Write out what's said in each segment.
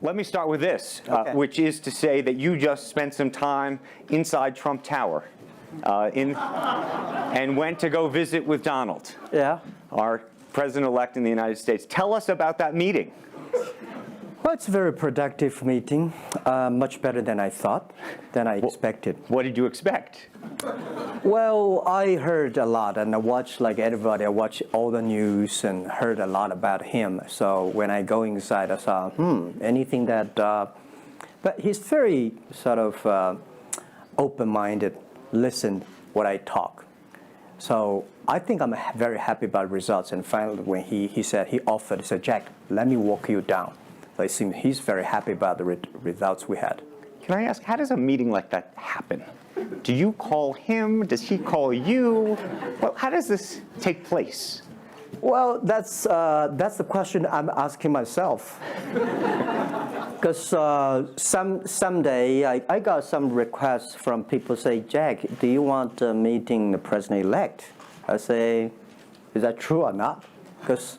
Let me start with this, Okay. which is to say that you just spent some time inside Trump Tower and went to go visit with Donald, Yeah. our president-elect in the United States. Tell us about that meeting. Well, it's a very productive meeting, much better than I thought, than I expected. What did you expect? Well, I heard a lot, and I watched like everybody. I watched all the news and heard a lot about him. So when I go inside, I saw, anything that. But he's very sort of open-minded. Listen what I talk. So I think I'm very happy about results. And finally, when he said he said, Jack, let me walk you down. So it seems he's very happy about the results we had. Can I ask, how does a meeting like that happen? Do you call him? Does he call you? Well, how does this take place? Well, that's the question I'm asking myself. Because someday I got some requests from people say, Jack, do you want meeting the president-elect? I say, is that true or not? Because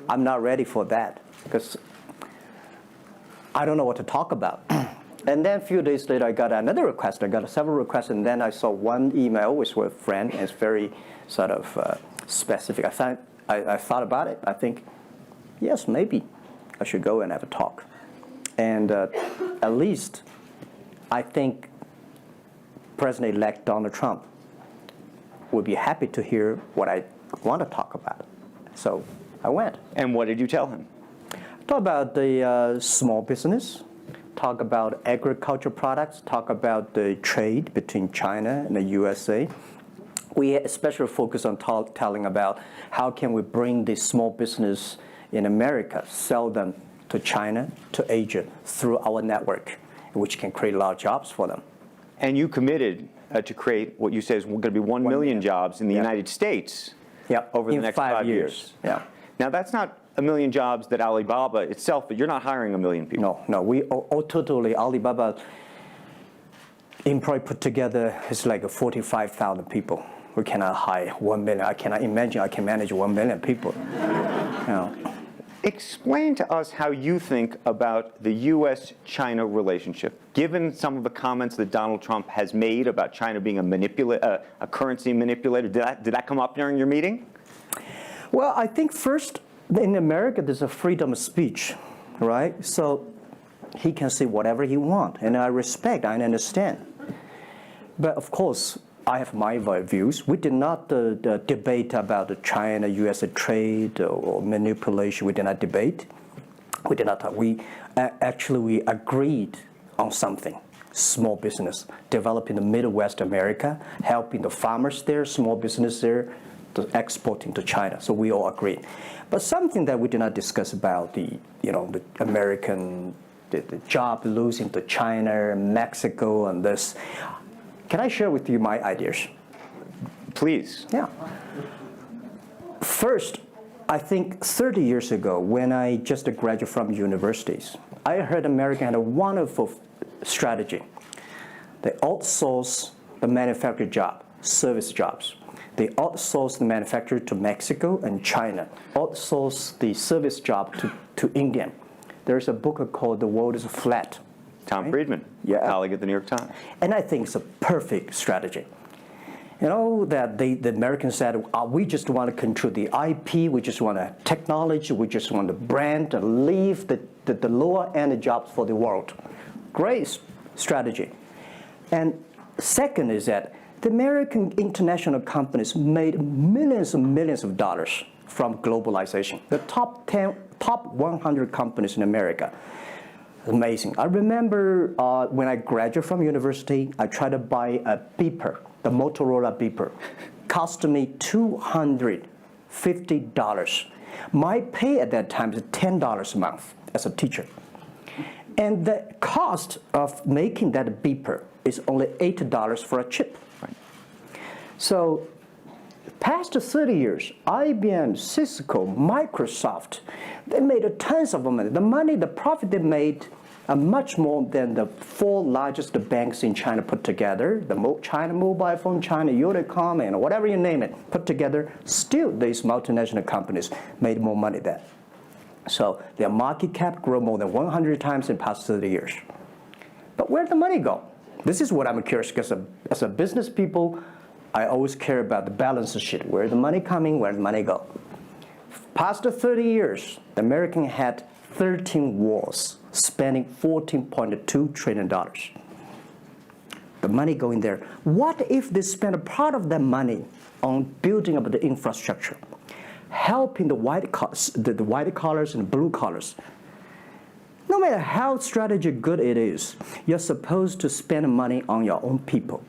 I'm not ready for that. Because I don't know what to talk about. And then a few days later, I got another request. I got several requests, and then I saw one email with a friend, and it's very sort of specific. I thought about it. I think, yes, maybe I should go and have a talk. And at least I think President-elect Donald Trump would be happy to hear what I want to talk about. So I went. And what did you tell him? Talk about the small business, talk about agriculture products, talk about the trade between China and the USA. We especially focus on telling about how can we bring the small business in America, sell them to China, to Asia, through our network, which can create a lot of jobs for them. And you committed to create what you say is going to be 1 million jobs in the United States over the next 5 years. Yeah. Now, that's not a million jobs that Alibaba itself, but you're not hiring 1 million people. No, we totally, Alibaba employee put together is like 45,000 people. We cannot hire 1 million. I cannot imagine I can manage 1 million people. Explain to us how you think about the U.S.-China relationship, given some of the comments that Donald Trump has made about China being a currency manipulator. Did that come up during your meeting? Well, I think first, in America, there's a freedom of speech, right? So he can say whatever he wants, and I respect, I understand. But of course, I have my views. We did not debate about the China-U.S. trade or manipulation. We did not debate. We did not talk. We agreed on something. Small business, developing the Midwest America, helping the farmers there, small business there, exporting to China. So we all agreed. But something that we did not discuss about the American the job losing to China, Mexico, and this. Can I share with you my ideas? Please. Yeah. First, I think 30 years ago, when I just graduated from universities, I heard America had a wonderful strategy. They outsource the manufacturing job, service jobs. They outsource the manufacturer to Mexico and China, outsource the service job to India. There's a book called The World is Flat. Tom Friedman, colleague at the New York Times. And I think it's a perfect strategy. You know, that the Americans said, we just want to control the IP, we just want technology, we just want the brand, and leave the lower-end jobs for the world. Great strategy. And second is that the American international companies made millions and millions of dollars from globalization. The top 100 companies in America. Amazing. I remember when I graduated from university, I tried to buy a beeper, the Motorola beeper. Cost me $250. My pay at that time was $10 a month as a teacher. And the cost of making that beeper is only $8 for a chip. Right. So past 30 years, IBM, Cisco, Microsoft, they made tons of money. The profit they made are much more than the 4 largest banks in China put together, the China Mobile Phone, China Unicom, and whatever you name it, put together. Still, these multinational companies made more money than. So their market cap grew more than 100 times in the past 30 years. But where did the money go? This is what I'm curious, because as a business people, I always care about the balance sheet. Where the money coming, where the money go? Past the 30 years, the American had 13 wars, spending $14.2 trillion. The money going there. What if they spend a part of that money on building up the infrastructure, helping the white collars and the blue collars? No matter how strategy good it is, you're supposed to spend money on your own people,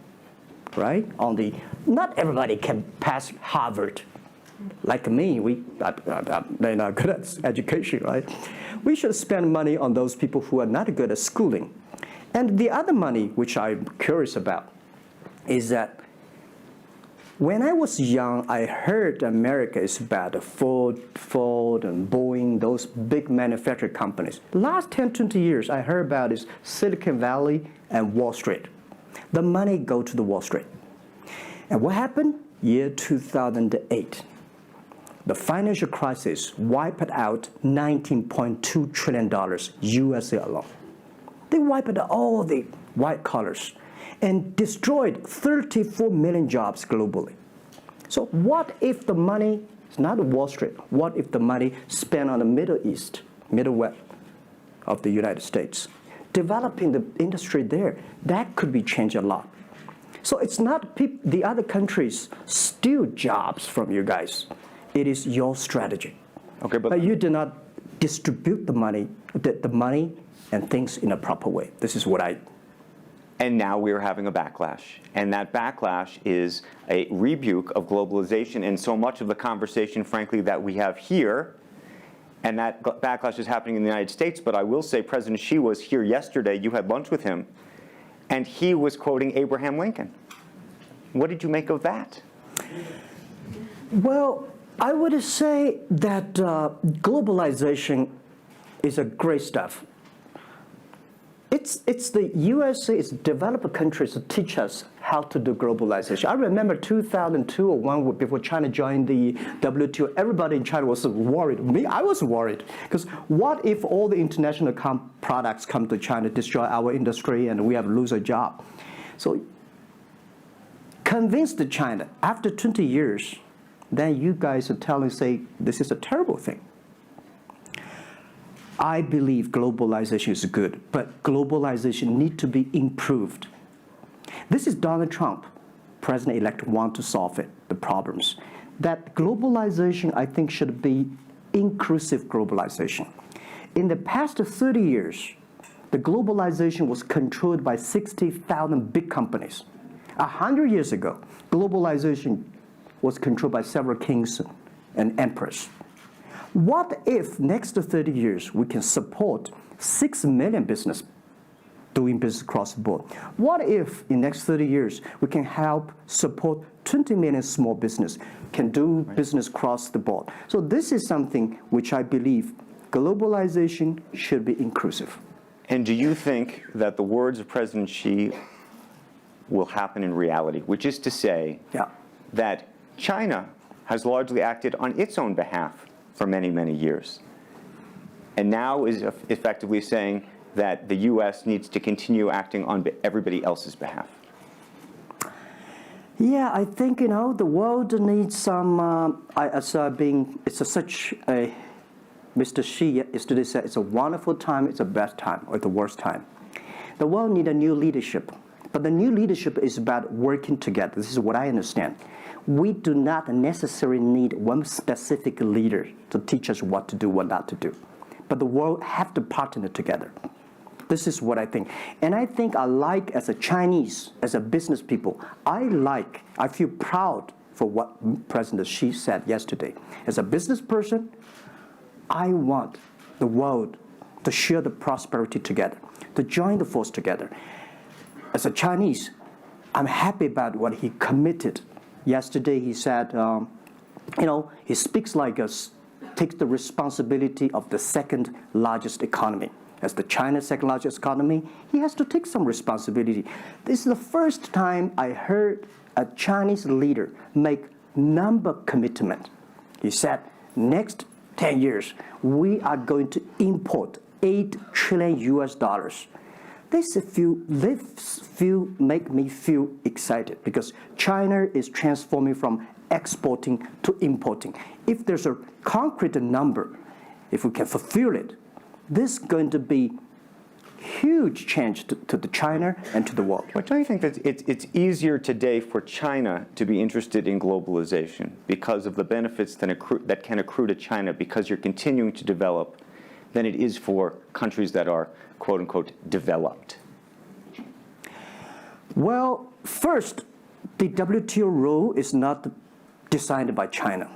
right? Not everybody can pass Harvard. Like me, they're not good at education, right? We should spend money on those people who are not good at schooling. And the other money, which I'm curious about, is that when I was young, I heard America is about Ford and Boeing, those big manufacturing companies. Last 10, 20 years, I heard about is Silicon Valley and Wall Street. The money go to the Wall Street. And what happened? Year 2008. The financial crisis wiped out $19.2 trillion USA alone. They wiped out all the white collars and destroyed 34 million jobs globally. So what if the money is not Wall Street? What if the money spent on the Middle East, Middle West of the United States, developing the industry there? That could be changed a lot. So it's not the other countries steal jobs from you guys. It is your strategy. Okay, but you do not distribute the money and things in a proper way. This is what I. And now we are having a backlash. And that backlash is a rebuke of globalization. And so much of the conversation, frankly, that we have here, and that backlash is happening in the United States. But I will say President Xi was here yesterday. You had lunch with him. And he was quoting Abraham Lincoln. What did you make of that? Well, I would say that globalization is a great stuff. It's the USA, it's developed countries to teach us how to do globalization. I remember 2002 or 2001, before China joined the WTO, everybody in China was worried. Me, I was worried. Because what if all the international products come to China, destroy our industry, and we have lose a job? So convince the China, after 20 years, then you guys are say, this is a terrible thing. I believe globalization is good, but globalization needs to be improved. This is Donald Trump, president-elect, want to solve it, the problems. That globalization, I think, should be inclusive globalization. In the past 30 years, the globalization was controlled by 60,000 big companies. 100 years ago, globalization was controlled by several kings and emperors. What if next 30 years we can support 6 million business doing business across the board? What if in next 30 years we can help support 20 million small business can do business across the board? So this is something which I believe globalization should be inclusive. And do you think that the words of President Xi will happen in reality, which is to say that China has largely acted on its own behalf for many, many years, and now is effectively saying that the U.S. needs to continue acting on everybody else's behalf? Yeah, I think, the world needs some, such a, Mr. Xi yesterday said, it's a wonderful time, it's a best time, or the worst time. The world needs a new leadership, but the new leadership is about working together. This is what I understand. We do not necessarily need one specific leader to teach us what to do, what not to do. But the world have to partner together. This is what I think. And I think as a Chinese, as a business people, I feel proud for what President Xi said yesterday. As a business person, I want the world to share the prosperity together, to join the force together. As a Chinese, I'm happy about what he committed. Yesterday he said, he speaks like us, takes the responsibility of the second largest economy. As the China's second largest economy, he has to take some responsibility. This is the first time I heard a Chinese leader make number commitment. He said, next 10 years, we are going to import $8 trillion US. This make me feel excited because China is transforming from exporting to importing. If there's a concrete number, if we can fulfill it, this is going to be huge change to the China and to the world. But don't you think that it's easier today for China to be interested in globalization because of the benefits that can accrue to China because you're continuing to develop than it is for countries that are, quote unquote, developed? Well, first, the WTO rule is not designed by China.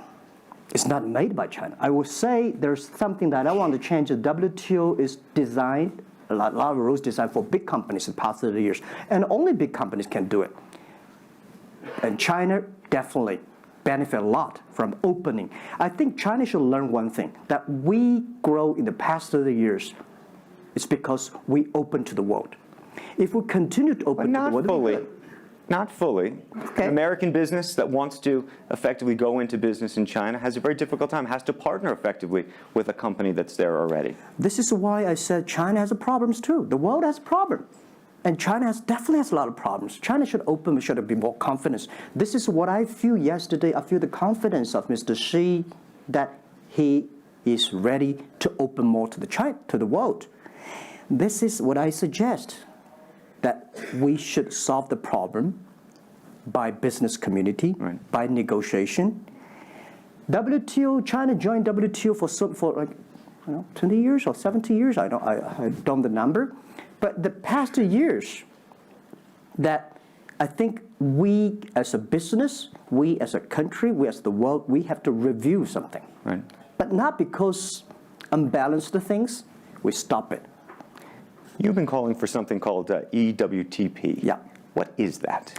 It's not made by China. I would say there's something that I want to change. The WTO is designed, a lot of rules designed for big companies in the past 30 years, and only big companies can do it. And China definitely benefit a lot from opening. I think China should learn one thing, that we grow in the past 30 years. It's because we open to the world. If we continue to open to the world, not fully. Okay. An American business that wants to effectively go into business in China has a very difficult time, has to partner effectively with a company that's there already. This is why I said China has problems too. The world has problems. And China definitely has a lot of problems. China should open, should be more confidence. This is what I feel yesterday. I feel the confidence of Mr. Xi that he is ready to open more to the world. This is what I suggest, that we should solve the problem by business community, right, by negotiation. WTO, China joined WTO for like 20 years or 70 years. I don't know the number. But the past 2 years, that I think we as a business, we as a country, we as the world, we have to review something. Right. But not because unbalanced things, we stop it. You've been calling for something called EWTP. Yeah. What is that?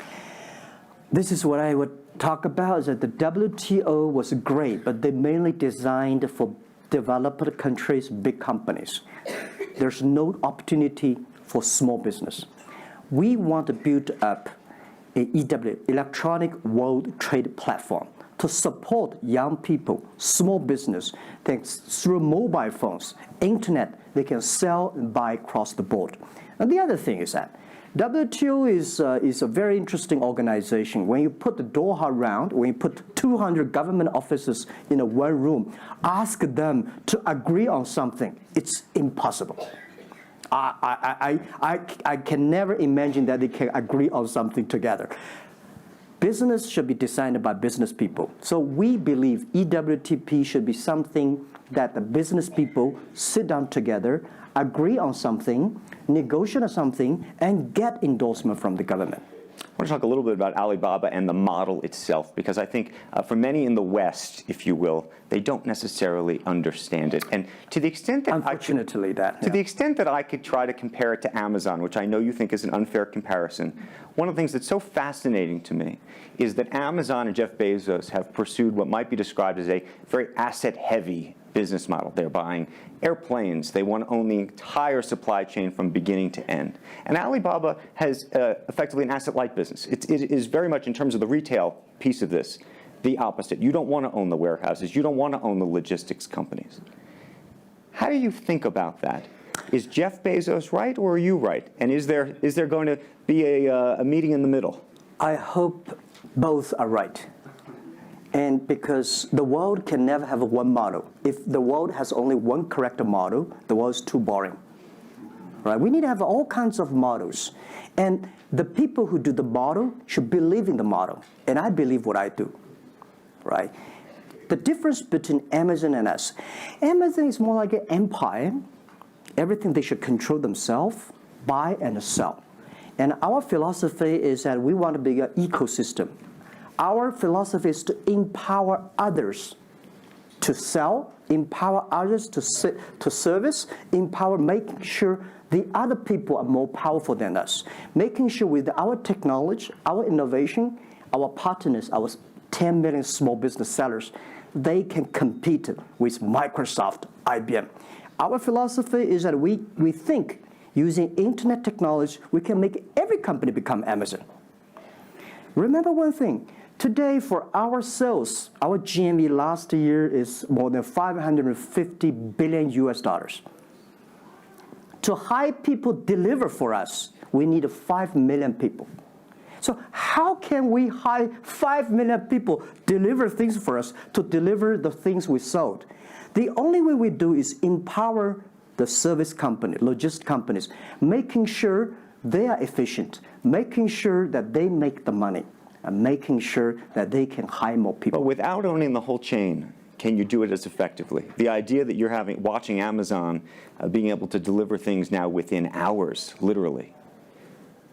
This is what I would talk about, is that the WTO was great, but they mainly designed for developed countries, big companies. There's no opportunity for small business. We want to build up an electronic world trade platform to support young people, small business, thanks through mobile phones, internet, they can sell and buy across the board. And the other thing is that WTO is a very interesting organization. When you put the Doha round, when you put 200 government officers in one room, ask them to agree on something, it's impossible. I can never imagine that they can agree on something together. Business should be designed by business people. So we believe EWTP should be something that the business people sit down together, agree on something, negotiate on something, and get endorsement from the government. I want to talk a little bit about Alibaba and the model itself, because I think for many in the West, if you will, they don't necessarily understand it. And to the extent that the extent that I could try to compare it to Amazon, which I know you think is an unfair comparison, one of the things that's so fascinating to me is that Amazon and Jeff Bezos have pursued what might be described as a very asset-heavy business model. They're buying airplanes. They want to own the entire supply chain from beginning to end. And Alibaba has effectively an asset-light business. It is very much, in terms of the retail piece of this, the opposite. You don't want to own the warehouses. You don't want to own the logistics companies. How do you think about that? Is Jeff Bezos right, or are you right? And is there going to be a meeting in the middle? I hope both are right. And because the world can never have one model. If the world has only one correct model, the world is too boring. Right? We need to have all kinds of models. And the people who do the model should believe in the model. And I believe what I do. Right? The difference between Amazon and us. Amazon is more like an empire. Everything they should control themselves, buy and sell. And our philosophy is that we want to be an ecosystem. Our philosophy is to empower others to sell, empower others to service, making sure the other people are more powerful than us, making sure with our technology, our innovation, our partners, our 10 million small business sellers, they can compete with Microsoft, IBM. Our philosophy is that we think using internet technology, we can make every company become Amazon. Remember one thing. Today, for our sales, our GMV last year is more than 550 billion US dollars. To hire people deliver for us, we need 5 million people. So how can we hire 5 million people deliver things for us to deliver the things we sold? The only way we do is empower the service company, logistics companies, making sure they are efficient, making sure that they make the money, and making sure that they can hire more people. But without owning the whole chain, can you do it as effectively? The idea that you're watching Amazon being able to deliver things now within hours, literally.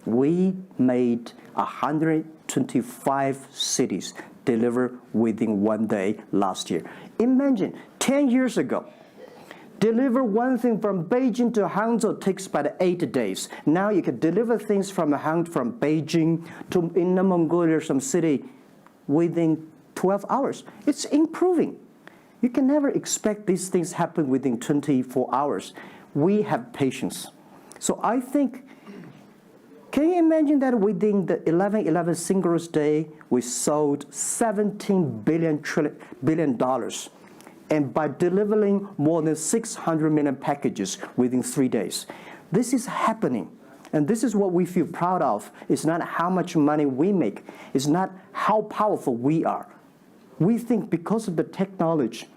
We made 125 cities deliver within 1 day last year. Imagine, 10 years ago, deliver one thing from Beijing to Hangzhou takes about 8 days. Now you can deliver things from Beijing to Inner Mongolia, some city, within 12 hours. It's improving. You can never expect these things happen within 24 hours. We have patience. So I think, can you imagine that within the 11/11 Singles Day, we sold $17 billion. And by delivering more than 600 million packages within 3 days. This is happening. And this is what we feel proud of. It's not how much money we make. It's not how powerful we are. We think because of the technology,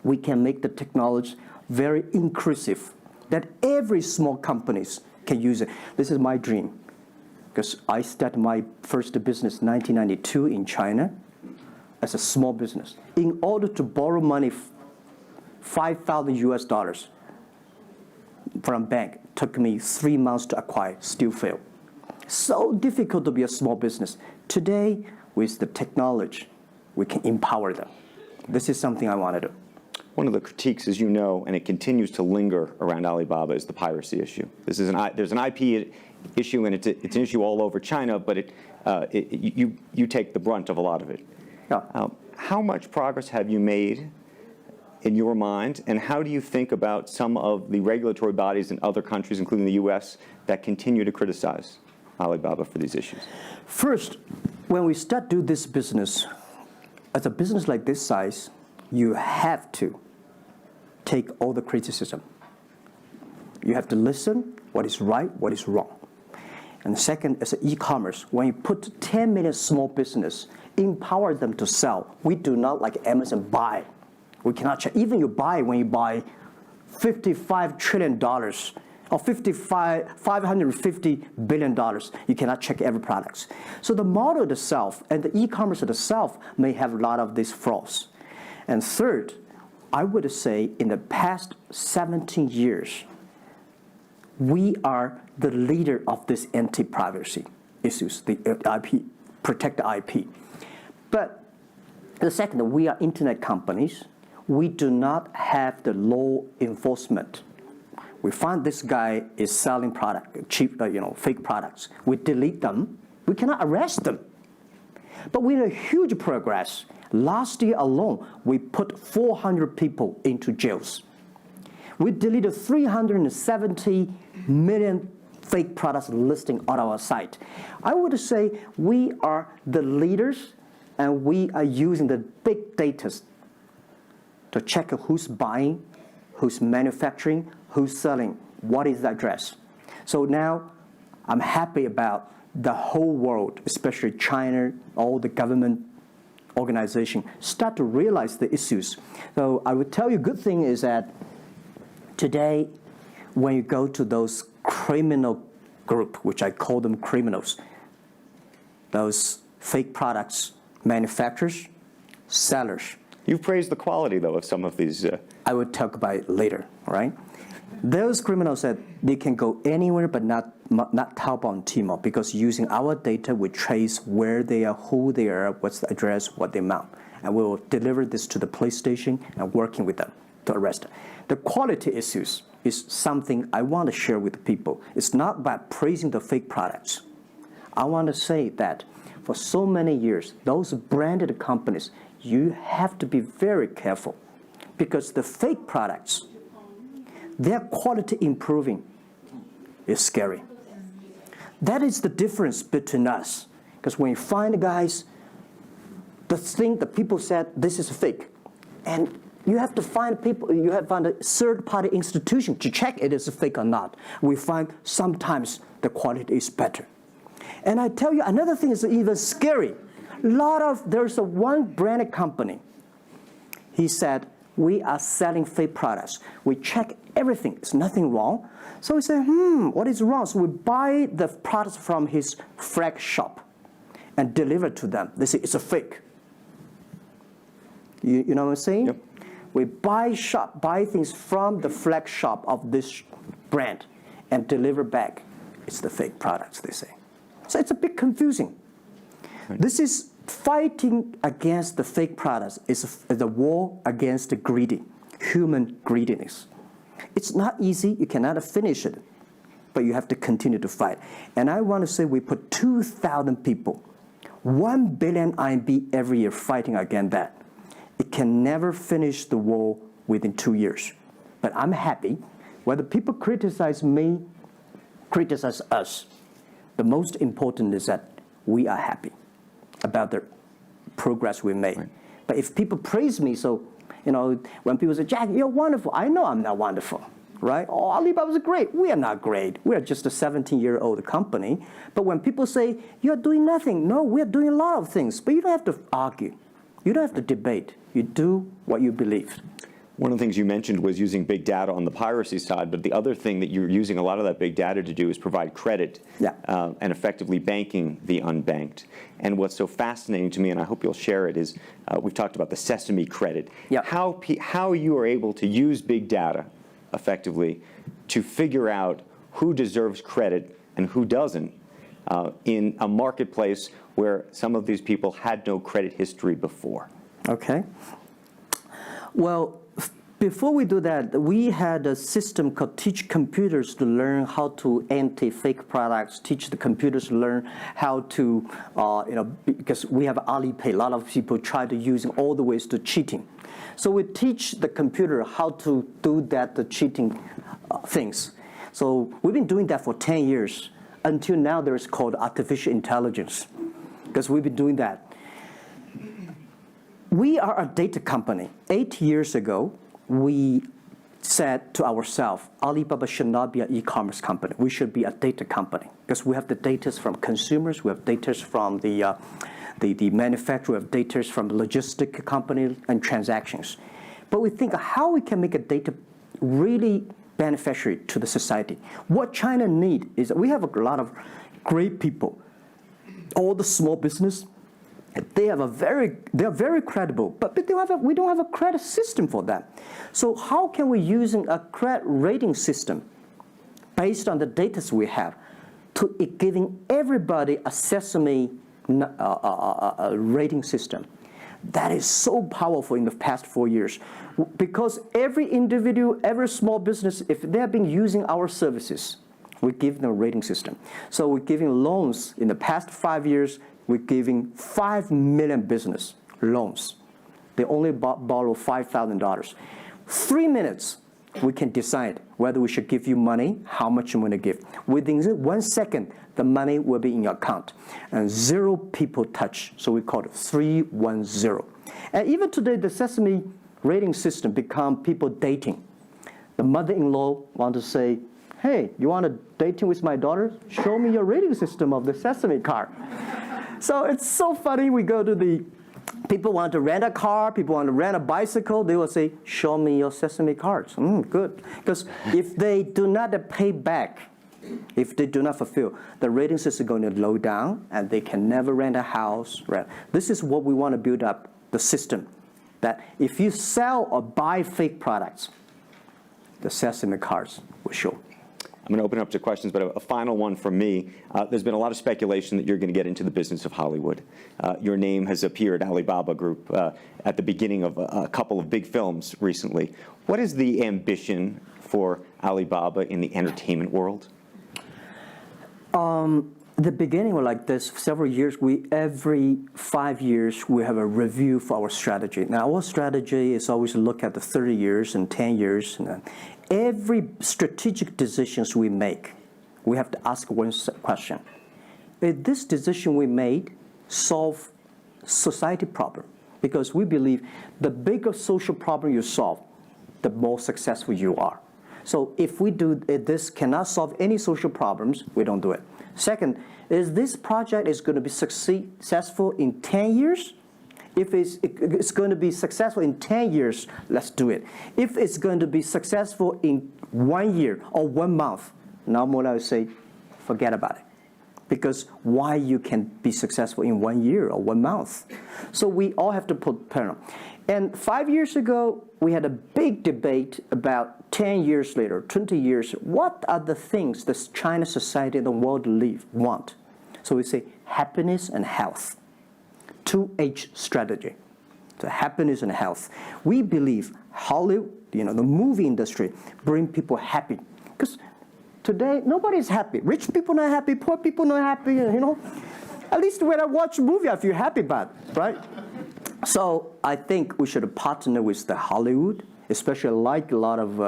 we can make the technology very inclusive, that every small companies can use it. This is my dream. Because I started my first business in 1992 in China as a small business. In order to borrow money, 5,000 US dollars from bank, took me 3 months to acquire, still failed. So difficult to be a small business. Today, with the technology, we can empower them. This is something I want to do. One of the critiques, as you know, and it continues to linger around Alibaba, is the piracy issue. There's an IP issue, and it's an issue all over China, but you take the brunt of a lot of it. Yeah. How much progress have you made in your mind, and how do you think about some of the regulatory bodies in other countries, including the US, that continue to criticize Alibaba for these issues? First, when we start do this business, as a business like this size, you have to take all the criticism. You have to listen what is right, what is wrong. And second, as an e-commerce, when you put 10 million small business, empower them to sell. We do not like Amazon buy. We cannot check. Even when you buy $55 trillion or $550 billion, you cannot check every product. So the model itself and the e-commerce itself may have a lot of these flaws. And third, I would say in the past 17 years, we are the leader of this anti-privacy issues, the IP, protect the IP. But the second, we are internet companies. We do not have the law enforcement. We find this guy is selling cheap, fake products. We delete them. We cannot arrest them. But we had a huge progress. Last year alone, we put 400 people into jails. We deleted 370 million fake products listing on our site. I would say we are the leaders, and we are using the big data to check who's buying, who's manufacturing, who's selling, what is the address. So now I'm happy about the whole world, especially China, all the government organization, start to realize the issues. So I would tell you, good thing is that today, when you go to those criminal group, which I call them criminals, those fake products, manufacturers, sellers. You've praised the quality, though, of some of these. I will talk about it later, right? Those criminals said they can go anywhere but not Taobao and Tmall, because using our data, we trace where they are, who they are, what's the address, what the amount. And we will deliver this to the police station and working with them to arrest them. The quality issues is something I want to share with people. It's not about praising the fake products. I want to say that for so many years, those branded companies, you have to be very careful, because the fake products, their quality improving is scary. That is the difference between us. Because when you find guys the thing that people said, this is fake. And you have to find people, you have to find a third-party institution to check it is fake or not. We find sometimes the quality is better. And I tell you, another thing is even scary. There's one branded company. He said, we are selling fake products. We check everything, there's nothing wrong. So we say, what is wrong? So we buy the products from his flag shop and deliver to them. They say, it's a fake. You know what I'm saying? Yep. We buy things from the flag shop of this brand and deliver back. It's the fake products, they say. So it's a bit confusing. Right. This is fighting against the fake products. It's a war against the human greediness. It's not easy. You cannot finish it, but you have to continue to fight. And I want to say we put 2,000 people, 1 billion RMB every year fighting against that. It can never finish the war within 2 years. But I'm happy. Whether people criticize me, criticize us, the most important is that we are happy about the progress we made. Right. But if people praise me, so, when people say, Jack, you're wonderful, I know I'm not wonderful, right? Oh, Alibaba's great. We are not great. We are just a 17-year-old company. But when people say, you're doing nothing, no, we are doing a lot of things. But you don't have to argue. You don't have to debate. You do what you believe. One of the things you mentioned was using big data on the piracy side, but the other thing that you're using a lot of that big data to do is provide credit and effectively banking the unbanked. And what's so fascinating to me, and I hope you'll share it, is we've talked about the sesame credit. Yep. How you are able to use big data effectively to figure out who deserves credit and who doesn't in a marketplace where some of these people had no credit history before. Okay. Well, before we do that, we had a system called Teach Computers to learn how to anti-fake products, teach the computers to learn how to, because we have Alipay, a lot of people try to using all the ways to cheating. So we teach the computer how to do that, the cheating things. So we've been doing that for 10 years. Until now, there's called artificial intelligence, because we've been doing that. We are a data company. 8 years ago, we said to ourselves, Alibaba should not be an e-commerce company. We should be a data company, because we have the data from consumers, we have data from the manufacturer, we have data from logistic companies and transactions. But we think how we can make a data really beneficial to the society. What China needs is we have a lot of great people. All the small business, they are very credible, but we don't have a credit system for them. So how can we using a credit rating system based on the data we have to giving everybody a sesame rating system? That is so powerful in the past 4 years, because every individual, every small business, if they have been using our services, we give them a rating system. So we're giving loans in the past 5 years. We're giving 5 million business loans. They only borrow $5,000. 3 minutes, we can decide whether we should give you money, how much you want to give. Within 1 second, the money will be in your account. And 0 people touch, so we call it 310. And even today, the Sesame rating system become people dating. The mother-in-law want to say, hey, you want to dating with my daughter? Show me your rating system of the Sesame card. So it's so funny. We go to people want to rent a car, people want to rent a bicycle. They will say, show me your Sesame cards. Good. Because if they do not pay back, if they do not fulfill, the rating system is going to low down, and they can never rent a house. This is what we want to build up, the system, that if you sell or buy fake products, the Sesame cards will show. I'm going to open it up to questions, but a final one from me. There's been a lot of speculation that you're going to get into the business of Hollywood. Your name has appeared, Alibaba Group, at the beginning of a couple of big films recently. What is the ambition for Alibaba in the entertainment world? The beginning was like this. Several years, every 5 years, we have a review for our strategy. Now, our strategy is always to look at the 30 years and 10 years. And every strategic decisions we make, we have to ask one question. Did this decision we made solve society problem, because we believe the bigger social problem you solve, the more successful you are. So if this cannot solve any social problems, we don't do it. Second, is this project is going to be successful in 10 years? If it's going to be successful in 10 years, let's do it. If it's going to be successful in 1 year or 1 month, now more I would say, forget about it. Because why you can be successful in 1 year or 1 month? So we all have to put parallel. And 5 years ago, we had a big debate about 10 years later, 20 years, what are the things that China society and the world want? So we say happiness and health. 2H strategy. So happiness and health. We believe Hollywood, the movie industry, bring people happy. Because today, nobody's happy. Rich people not happy, poor people not happy, At least when I watch a movie, I feel happy about it, right? So I think we should partner with the Hollywood, especially like a lot of,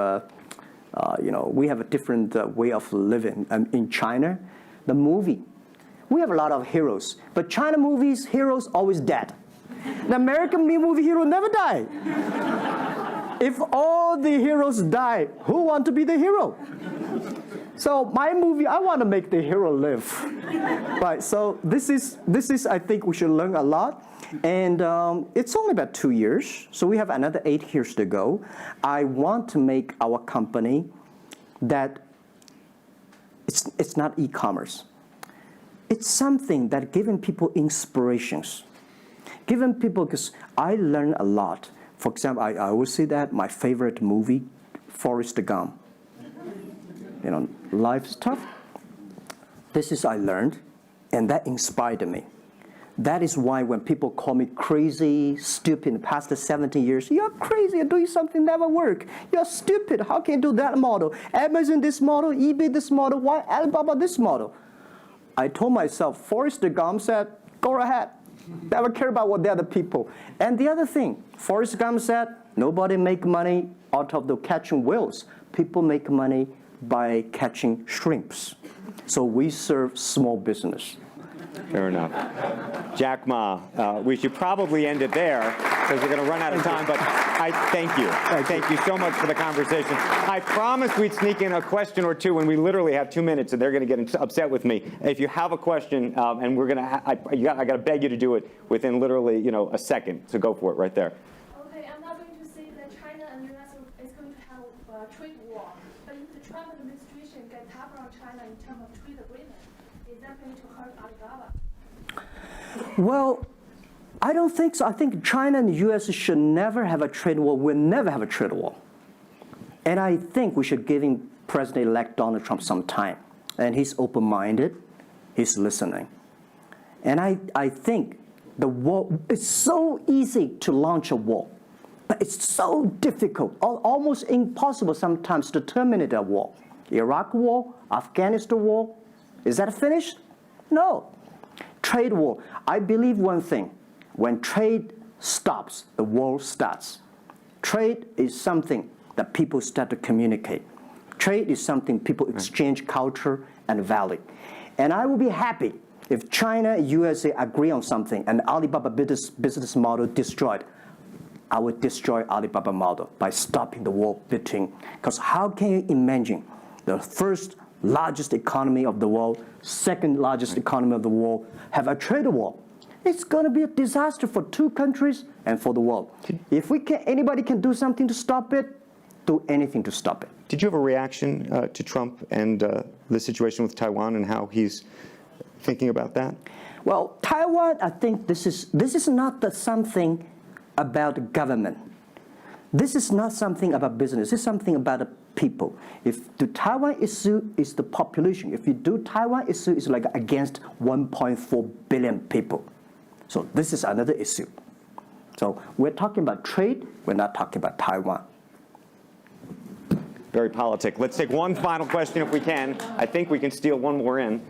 we have a different way of living in China. The movie, we have a lot of heroes, but China movies, heroes always dead. The American movie hero never die. If all the heroes die, who want to be the hero? So my movie, I want to make the hero live, right? So this is I think we should learn a lot, and it's only about 2 years, so we have another 8 years to go. I want to make our company that it's not e-commerce. It's something that giving people inspirations, giving people, because I learn a lot. For example, I always say that my favorite movie, Forrest Gump. Life's tough. This is I learned, and that inspired me. That is why when people call me crazy, stupid in the past 70 years, you're crazy, you're doing something never work. You're stupid, how can you do that model? Amazon this model, eBay this model, why Alibaba this model? I told myself, Forrest Gump said, go ahead. Never care about what the other people. And the other thing, Forrest Gump said, nobody make money out of the catching whales. People make money by catching shrimps. So we serve small business. Fair enough. Jack Ma, we should probably end it there because we're going to run out of time, but I thank you. Thank you so much for the conversation. I promised we'd sneak in a question or two, and we literally have 2 minutes, and they're going to get upset with me. If you have a question, and we're going to, I got to beg you to do it within literally, a second. So go for it right there. Okay, I'm not going to say that China and the US is going to have a trade war, but if the Trump administration gets tougher on China in terms of trade agreement, is that going to hurt Alibaba? Well, I don't think so. I think China and the US should never have a trade war. We'll never have a trade war. And I think we should give President-elect Donald Trump some time. And he's open-minded. He's listening. And I think the war, it's so easy to launch a war. But it's so difficult, almost impossible sometimes to terminate a war. Iraq war, Afghanistan war, is that finished? No. Trade war. I believe one thing. When trade stops, the war starts. Trade is something that people start to communicate. Trade is something people exchange culture and value. And I will be happy if China and USA agree on something and Alibaba business model destroyed. I would destroy Alibaba model by stopping the war between. Because how can you imagine the first largest economy of the world, second largest economy of the world, have a trade war? It's going to be a disaster for two countries and for the world. If anybody can do something to stop it, do anything to stop it. Did you have a reaction to Trump and the situation with Taiwan and how he's thinking about that? Well, Taiwan, I think this is not something about government. This is not something about business. It's something about the people. If the Taiwan issue is the population, if you do Taiwan issue, it's like against 1.4 billion people. So this is another issue. So we're talking about trade. We're not talking about Taiwan. Very politic. Let's take one final question if we can. I think we can steal one more in.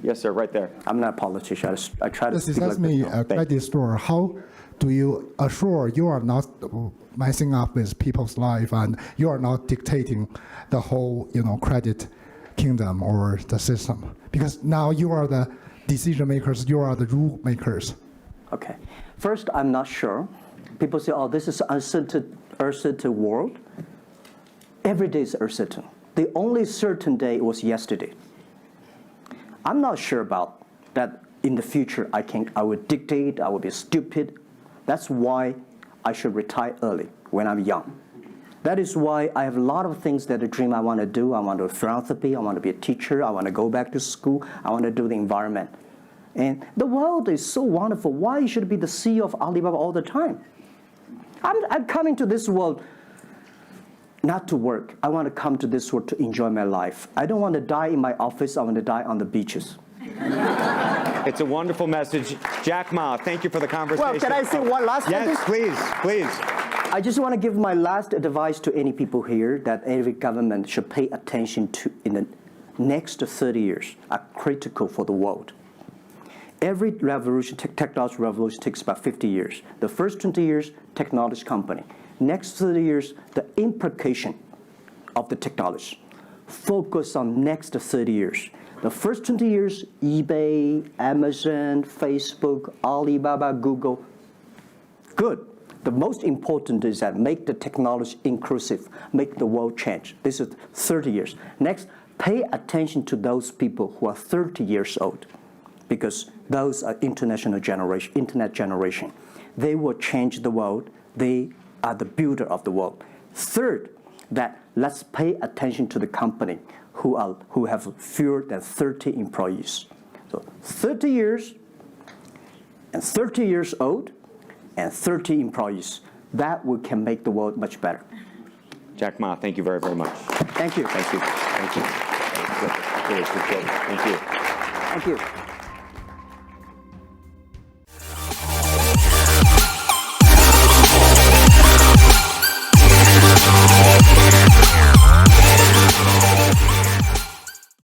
Yes, sir, right there. I'm not a politician. I try to speak like me, a credit store. How do you assure you are not messing up with people's life and you are not dictating the whole, credit kingdom or the system? Because now you are the decision makers, you are the rule makers. Okay. First, I'm not sure. People say, oh, this is uncertain world. Every day is uncertain. The only certain day was yesterday. I'm not sure about that in the future I will dictate, I will be stupid. That's why I should retire early when I'm young. That is why I have a lot of things that I dream I want to do. I want to do philanthropy, I want to be a teacher, I want to go back to school, I want to do the environment. And the world is so wonderful. Why should I be the CEO of Alibaba all the time? I'm coming to this world not to work. I want to come to this world to enjoy my life. I don't want to die in my office. I want to die on the beaches. It's a wonderful message. Jack Ma, thank you for the conversation. Well, can I say one last sentence? Yes, please, please. I just want to give my last advice to any people here that every government should pay attention to in the next 30 years are critical for the world. Every revolution, technology revolution takes about 50 years. The first 20 years, technology company. Next 30 years, the implication of the technology. Focus on next 30 years. The first 20 years, eBay, Amazon, Facebook, Alibaba, Google. Good. The most important is that make the technology inclusive, make the world change. This is 30 years. Next, pay attention to those people who are 30 years old, because those are internet generation. They will change the world. They are the builder of the world. Third, that let's pay attention to the company who have fewer than 30 employees. So 30 years and 30 years old and 30 employees. That can make the world much better. Jack Ma, thank you very, very much. Thank you. Thank you. Thank you. Really appreciate it. Thank you. Thank you.